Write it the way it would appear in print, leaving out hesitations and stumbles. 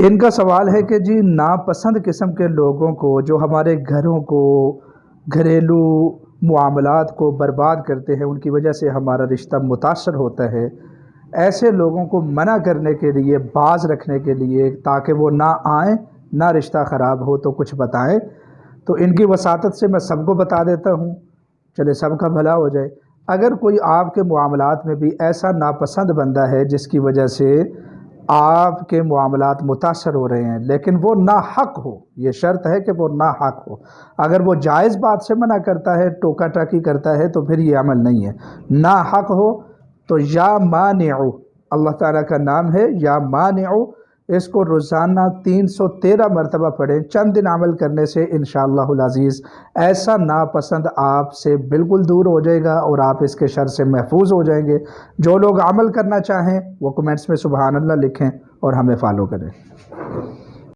ان کا سوال ہے کہ جی ناپسند قسم کے لوگوں کو جو ہمارے گھروں کو گھریلو معاملات کو برباد کرتے ہیں، ان کی وجہ سے ہمارا رشتہ متاثر ہوتا ہے، ایسے لوگوں کو منع کرنے کے لیے، باز رکھنے کے لیے، تاکہ وہ نہ آئیں نہ رشتہ خراب ہو، تو کچھ بتائیں۔ تو ان کی وساطت سے میں سب کو بتا دیتا ہوں، چلے سب کا بھلا ہو جائے۔ اگر کوئی آپ کے معاملات میں بھی ایسا ناپسند بندہ ہے جس کی وجہ سے آپ کے معاملات متاثر ہو رہے ہیں، لیکن وہ ناحق ہو، یہ شرط ہے کہ وہ ناحق ہو۔ اگر وہ جائز بات سے منع کرتا ہے، ٹوکا ٹاکی کرتا ہے، تو پھر یہ عمل نہیں ہے۔ ناحق ہو تو یا مانعو، اللہ تعالیٰ کا نام ہے یا مانعو، اس کو روزانہ 313 مرتبہ پڑھیں۔ چند دن عمل کرنے سے انشاءاللہ العزیز ایسا ناپسند آپ سے بالکل دور ہو جائے گا اور آپ اس کے شر سے محفوظ ہو جائیں گے۔ جو لوگ عمل کرنا چاہیں وہ کمنٹس میں سبحان اللہ لکھیں اور ہمیں فالو کریں۔